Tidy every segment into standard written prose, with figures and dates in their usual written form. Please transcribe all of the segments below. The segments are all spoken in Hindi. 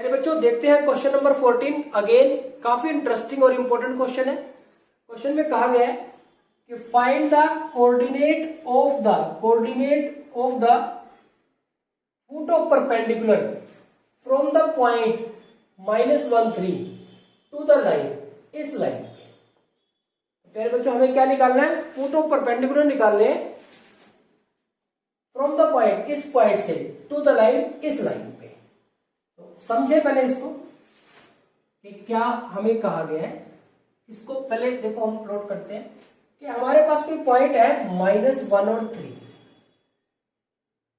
मेरे बच्चों देखते हैं क्वेश्चन नंबर 14। अगेन काफी इंटरेस्टिंग और इंपॉर्टेंट क्वेश्चन है। क्वेश्चन में कहा गया है कि find the coordinate of the foot of perpendicular from the point -13 to the line. इस लाइन प्यारे बच्चों हमें क्या निकालना है? फुट ऑफ परपेंडिकुलर निकालने हैं फ्रॉम द पॉइंट, इस पॉइंट से, टू द लाइन, इस लाइन पे। तो समझे पहले इसको कि क्या हमें कहा गया है। इसको पहले देखो हम प्लॉट करते हैं कि हमारे पास कोई पॉइंट है -1 और 3।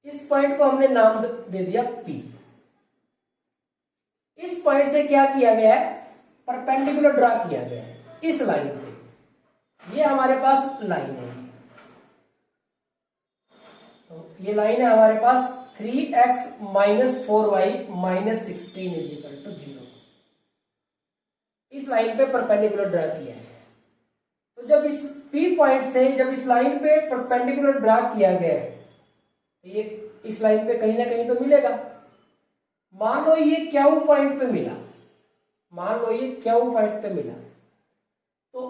इस पॉइंट को हमने नाम दे दिया P। इस पॉइंट से क्या किया गया है? परपेंडिकुलर ड्रा किया गया है इस लाइन पे। ये हमारे पास लाइन है। तो ये लाइन है हमारे पास 3x - 4y - 16 = 0। इस लाइन पे परपेंडिकुलर ड्रा किया है। तो जब इस P पॉइंट से जब इस लाइन पे परपेंडिकुलर ड्रा किया गया है तो ये इस लाइन पे कहीं ना कहीं तो मिलेगा। मान लो ये क्यू पॉइंट पे मिला, तो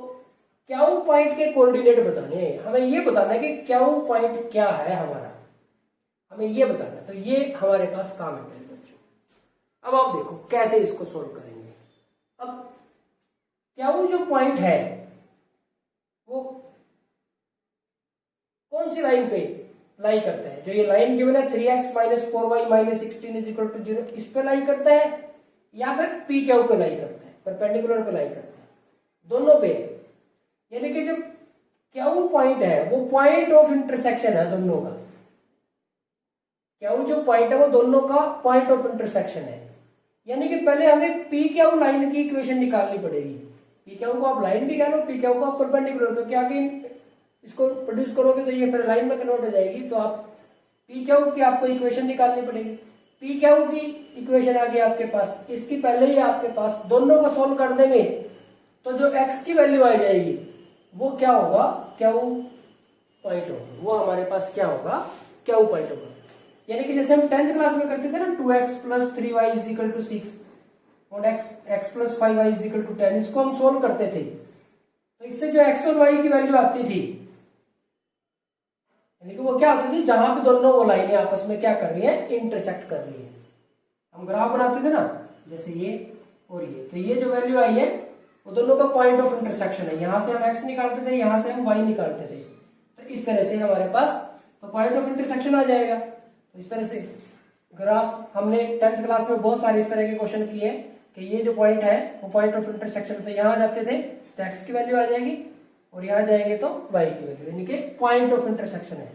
क्यू पॉइंट के कोऑर्डिनेट बताने हैं। हमें ये बताना है कि क्यू पॉइंट क्या है हमारा, हमें ये बताना है। तो ये हमारे पास काम है मेरे बच्चों। अब आप देखो कैसे इसको सोल्व करेंगे। अब क्यू जो पॉइंट है वो कौन सी लाइन पे लाई करता है? जो ये लाइन गिवन है 3x - 4y - 16 = 0, इस पे लाई करता है या फिर P क्यू पे लाई करता है? परपेंडिकुलर पे लाई करता है, दोनों पे। यानी कि जो क्यू पॉइंट है वो पॉइंट ऑफ इंटरसेक्शन है दोनों का। क्यू जो पॉइंट है वो दोनों का पॉइंट ऑफ इंटरसेक्शन है। यानी कि पहले हमें P क्यू लाइन की इक्वेशन निकालनी पड़ेगी। P क्यू को आप लाइन भी कह लो, P क्यू को आप परपेंडिकुलर, क्योंकि आगे इसको प्रोड्यूस करोगे तो ये फिर लाइन में कन्वर्ट हो जाएगी। तो आप P क्यू की आपको इक्वेशन निकालनी पड़ेगी। P क्यू की इक्वेशन आ गई आपके पास, इसकी पहले ही आपके पास, दोनों को सोल्व कर देंगे तो जो x की वैल्यू आ जाएगी वो क्या होगा? क्यू पॉइंट होगा। वो हमारे पास क्या होगा? क्यू पॉइंट होगा। यानी कि जैसे हम 10th क्लास में करते थे ना, 2x + 3y = 6 और x + 5y = 10, इसको हम सोल्व करते थे। तो इससे जो x और y की वैल्यू आती थी, यानी कि वो क्या होती थी, जहां पे दोनों वो लाइनें आपस में क्या कर रही है? इंटरसेक्ट कर रही है। हम ग्राफ बनाते थे ना, जैसे ये और ये, तो ये जो वैल्यू आई है वो दोनों का पॉइंट ऑफ इंटरसेक्शन है। यहां से हम x निकालते थे, यहां से हम y निकालते थे। तो इस तरह से हमारे पास तो पॉइंट ऑफ इंटरसेक्शन आ जाएगा। तो इस तरह से ग्राफ हमने 10th क्लास में बहुत सारे इस तरह के क्वेश्चन किए कि ये जो पॉइंट है वो पॉइंट ऑफ इंटरसेक्शन पे यहां जाते थे तो x की वैल्यू आ जाएगी और यहां जाएंगे तो y की वैल्यू, यानी कि पॉइंट ऑफ इंटरसेक्शन है।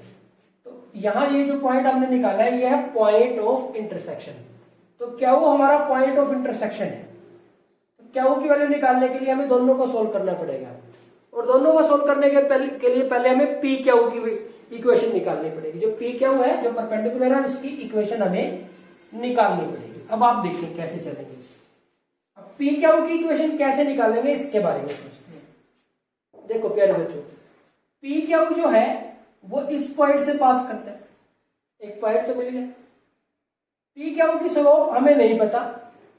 तो यहां ये जो पॉइंट हमने निकाला है ये है पॉइंट ऑफ इंटरसेक्शन। तो क्या वो हमारा पॉइंट ऑफ इंटरसेक्शन है? क्यू की वैल्यू निकालने के लिए हमें दोनों को सोल्व करना पड़ेगा और दोनों को सोल्व करने के लिए पहले हमें P क्यू की इक्वेशन निकालनी पड़ेगी। जो P क्यू है, जो परपेंडिकुलर है, उसकी इक्वेशन हमें निकालनी पड़ेगी। अब आप देखिए कैसे चलेंगे। अब P क्यू की इक्वेशन कैसे निकालेंगे इसके बारे में सोचते हैं। देखो प्यारे बच्चों, P क्यू जो है वो इस पॉइंट से पास करता है, एक पॉइंट तो मिल गया। P क्यू की स्लोप हमें नहीं पता,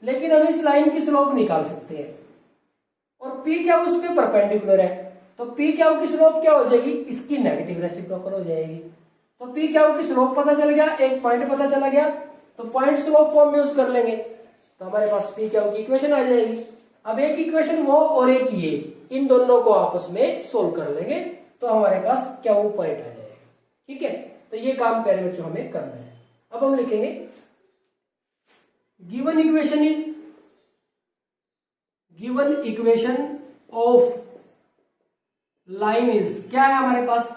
लेकिन हम इस लाइन की स्लोप निकाल सकते हैं और P क्यू उस पे परपेंडिकुलर है। तो P क्यू की स्लोप क्या हो जाएगी? इसकी नेगेटिव रेसिप्रोकल हो जाएगी। तो P क्यू की स्लोप पता चल गया, एक पॉइंट पता चला गया, तो पॉइंट स्लोप फॉर्म में यूज कर लेंगे तो हमारे पास P क्यू की इक्वेशन आ जाएगी। अब एक इक्वेशन वो और एक ये, इन दोनों को आपस में सोल्व कर लेंगे तो हमारे पास क्यू पॉइंट आ जाएगा। ठीक है, तो ये काम प्यारे बच्चों हमें करना है। अब हम लिखेंगे given equation of line is, क्या है हमारे पास?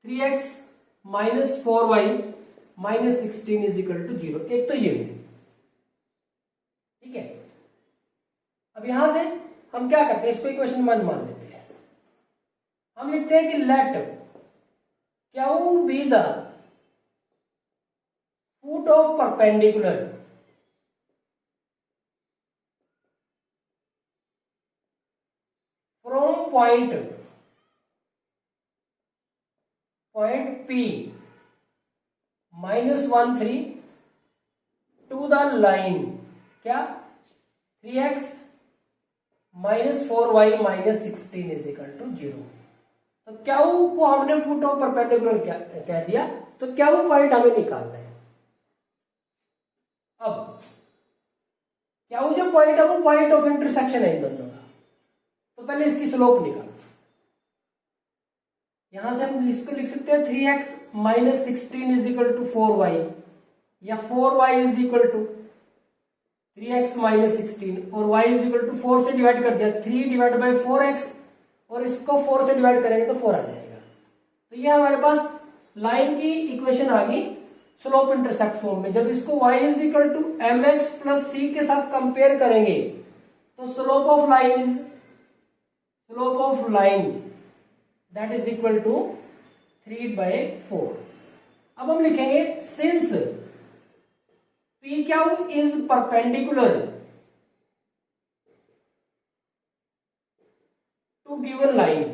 3x - 4y - 16 = 0। एक तो ये है, ठीक है। अब यहां से हम क्या करते हैं, इसको इक्वेशन 1 मान लेते हैं। हम लिखते हैं कि let Q be the foot of perpendicular from point P -13 to the line क्या 3x minus 4y minus 16 is equal to 0। तो क्यू को हमने फुट ऑफ परपेंडिकुलर कह दिया, तो क्यू पॉइंट हमें निकालना है। अब क्यू जो पॉइंट है वो पॉइंट ऑफ इंटरसेक्शन है इन दोनों का। तो पहले इसकी स्लोप निकाल, यहां से हम इसको लिख सकते हैं 3x minus 16 is equal to 4y, या 4y is equal to 3x minus 16 और y इज इक्वल टू 4 से डिवाइड कर दिया, 3 डिवाइड बाई 4x, और इसको 4 से डिवाइड करेंगे तो 4 आ जाएगा। तो ये हमारे पास लाइन की इक्वेशन आ गई स्लोप इंटरसेप्ट फॉर्म में। जब इसको y is equal to mx plus c के साथ कंपेयर करेंगे तो slope of line that is equal to 3/4। अब हम लिखेंगे since PQ is perpendicular to given line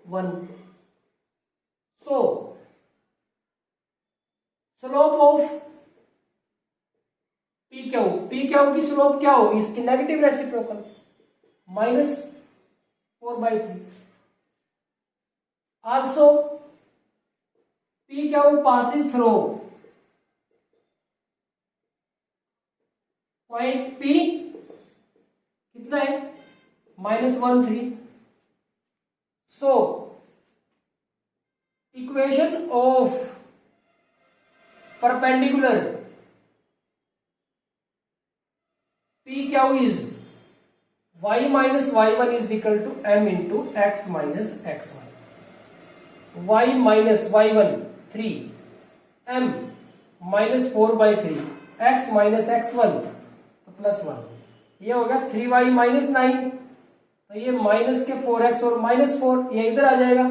1, so slope of PQ की स्लोप क्या होगी, इसकी negative reciprocal -4/3। Also PQ passes through point P कितना है -1,3। So equation of perpendicular PQ is y minus y1 is equal to m into x minus x1। y minus y1 3, m minus 4/3, x minus x1 +1, ये हो गया 3y माइनस 9, तो ये माइनस के 4x और -4, ये इधर आ जाएगा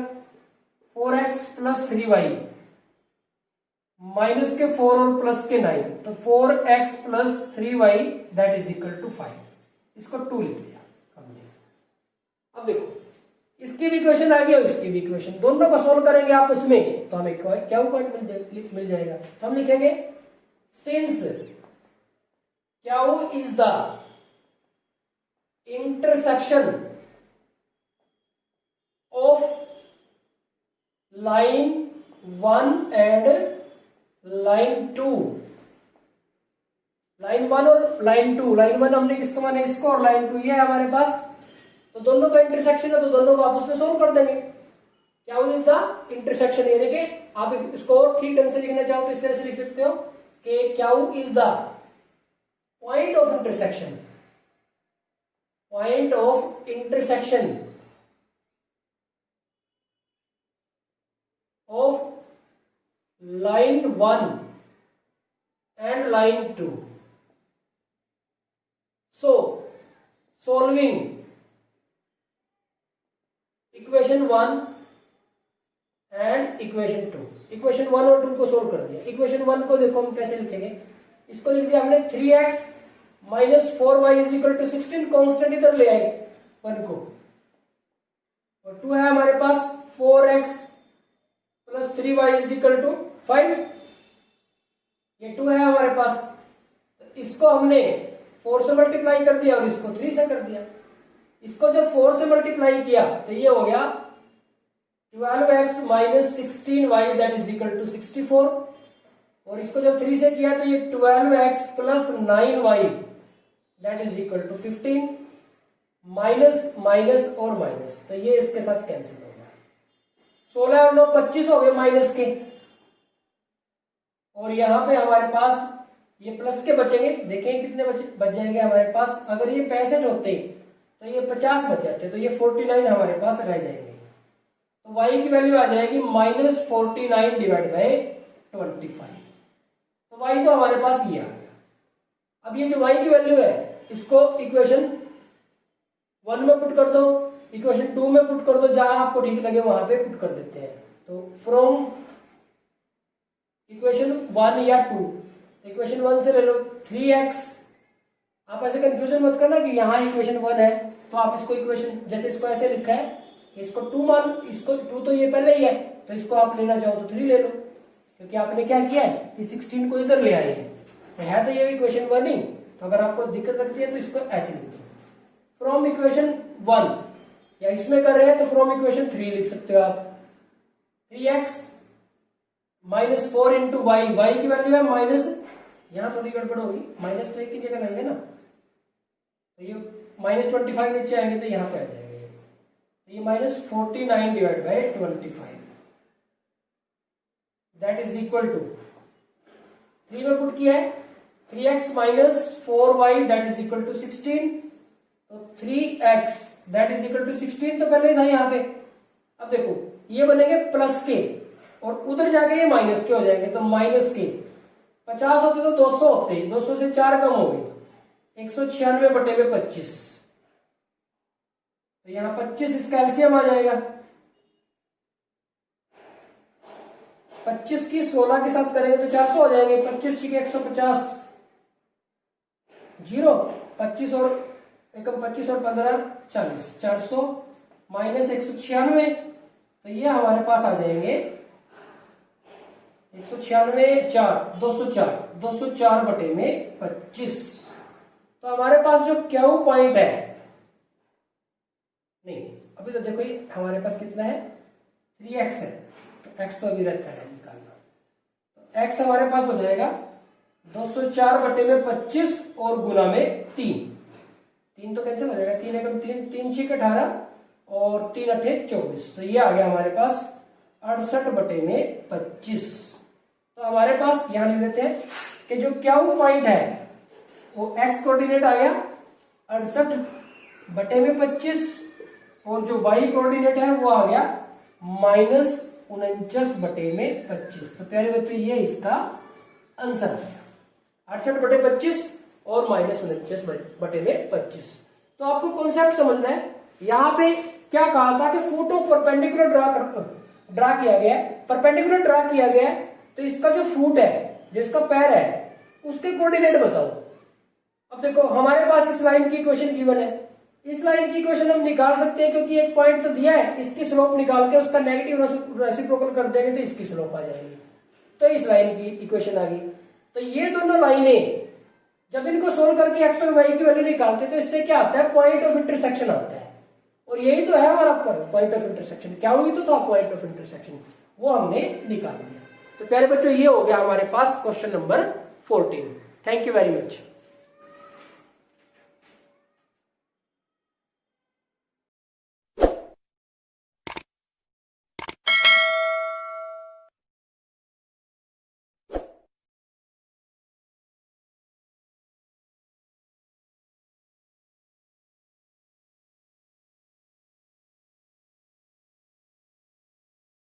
4x प्लस 3y, माइनस के 4 और प्लस के 9, तो 4x plus 3y that is equal to 5। इसको 2 लिख दिया हमने। अब देखो इसकी भी इक्वेशन आ गई और इसकी भी इक्वेशन, दोनों को सोल्व करेंगे आपस में तो हमें क्या पॉइंट मिल जाएगा। तो हम लिखेंगे since Q is the intersection of line 1 and line 2। Line 1 और लाइन 2, लाइन 1 हमने किसको माना इसको, और लाइन 2 ये है हमारे पास, तो दोनों का इंटरसेक्शन है तो दोनों को आपस में सोल्व कर देंगे। Q is the intersection, यानी कि आप इसको ठीक ढंग से लिखना चाहो तो इस तरह से लिख सकते हो कि Q is the point of intersection of line 1 and line 2। so solving equation 1 and equation 2, equation 1 और 2 को सोल्व कर दिया। इक्वेशन 1 को देखो हम कैसे लिखेंगे, इसको लिख दिया हमने 3x minus 4y is equal to 16, constant इधर ले आए 1 को, और 2 है हमारे पास 4x plus 3y is equal to 5, ये 2 है हमारे पास। तो इसको हमने 4 से मल्टीप्लाई कर दिया और इसको 3 से कर दिया। इसको जब 4 से मल्टीप्लाई किया तो ये हो गया 12x minus 16y that is equal to 64, और इसको जब 3 से किया तो ये 12x plus 9y that is equal to 15, minus minus और माइनस, तो ये इसके साथ कैंसिल हो गया। 16 और 9 25 हो गए माइनस के, और यहाँ पे हमारे पास ये प्लस के बचेंगे, देखें कितने बच जाएंगे हमारे पास। अगर ये 65 होते तो ये 50 बच जाते, तो ये 49 हमारे पास रह जाएंगे। तो y की वैल्यू आ जाएगी -49 डिवाइड बाई 25, तो y तो हमारे पास ये आ गया। अब ये जो y की वैल्यू है इसको इक्वेशन 1 में पुट कर दो, इक्वेशन 2 में पुट कर दो, जहां आपको ठीक लगे वहां पे पुट कर देते हैं। तो फ्रॉम इक्वेशन 1 या 2, इक्वेशन 1 से ले लो 3x, आप ऐसे कंफ्यूजन मत करना कि यहाँ इक्वेशन 1 है तो आप इसको इक्वेशन जैसे इसको ऐसे लिखा है इसको 2 मान, इसको 2 तो ये पहले ही है तो इसको आप लेना चाहो तो 3 ले लो, क्योंकि आपने क्या किया है कि 16 को इधर ले आए हैं तो है तो ये इक्वेशन 1 ही। तो अगर आपको दिक्कत लगती है तो इसको ऐसे लिख दो, फ्रॉम इक्वेशन 1, या इसमें कर रहे हैं तो फ्रॉम इक्वेशन 3 लिख सकते हो आप। 3x minus 4 into Y, Y की वैल्यू है माइनस, यहां थोड़ी गड़बड़ होगी, माइनस तो एक ही जगह लगेगा ना, तो ये -25 नीचे आएंगे तो यहाँ पे आ जाएगा ये, तो ये -49 divide by 25 that is equal to 3 में पुट किया है 3x minus 4y that is equal to 16, तो 3x that is equal to 16 तो पहले था यहाँ पे। अब देखो ये बनेंगे प्लस के और उधर जाके ये माइनस के हो जाएंगे, तो माइनस के 50 होते तो 200 होते, 200 से 4 कम हो गए, 196 बटे में 25, तो यहाँ 25 इसका एलसीएम आ जाएगा। 25 की 16 के साथ करेंगे तो 400 हो जाएंगे, 25 की 150 जीरो, 25 और 25 और 15 40, 400 माइनस 196, तो ये हमारे पास आ जाएंगे 196 4 204 बटे में 25। तो हमारे पास जो क्यू पॉइंट है, नहीं अभी तो देखो ये हमारे पास कितना है 3x है, तो x तो अभी रहता है निकालना, तो x हमारे पास हो जाएगा 204 बटे में 25 और गुना में 3 तो कैंसिल हो जाएगा, 3 एकम 3, 3 6 18 और 3 8 24, तो ये आ गया हमारे पास 68 बटे में 25। तो हमारे पास यहां लिख देते हैं कि जो क्यू पॉइंट है वो x कोऑर्डिनेट आ गया 68 बटे में 25 और जो y कोऑर्डिनेट है वो आ गया -49 बटे में 25। तो प्यारे बच्चों ये इसका आंसर है 68 बटे 25 और -49 बटे में 25। तो आपको कॉन्सेप्ट समझना है, यहाँ पे क्या कहा था कि फोटो परपेंडिकुलर ड्रा किया गया है, परपेंडिकुलर ड्रा किया गया है, तो इसका जो फुट है, जिसका पैर है, उसके कोऑर्डिनेट बताओ। अब देखो हमारे पास इस लाइन की इक्वेशन गिवन है, इस लाइन की इक्वेशन हम निकाल सकते हैं क्योंकि एक पॉइंट तो दिया है, इसकी स्लोप निकाल के उसका नेगेटिव रेसिप्रोकल कर देंगे तो इसकी स्लोप आ जाएगी, तो इस लाइन की इक्वेशन आ गई। तो ये दोनों लाइनें जब इनको सोल्व करके एक्स और वाई की वैल्यू निकालते तो इससे क्या आता है, पॉइंट ऑफ इंटरसेक्शन आता है, और यही तो है हमारा पॉइंट ऑफ इंटरसेक्शन। क्या हुई तो था पॉइंट ऑफ इंटरसेक्शन, वो हमने निकाल लिया। तो प्यारे बच्चों ये हो गया हमारे पास question number 14। Thank you very much.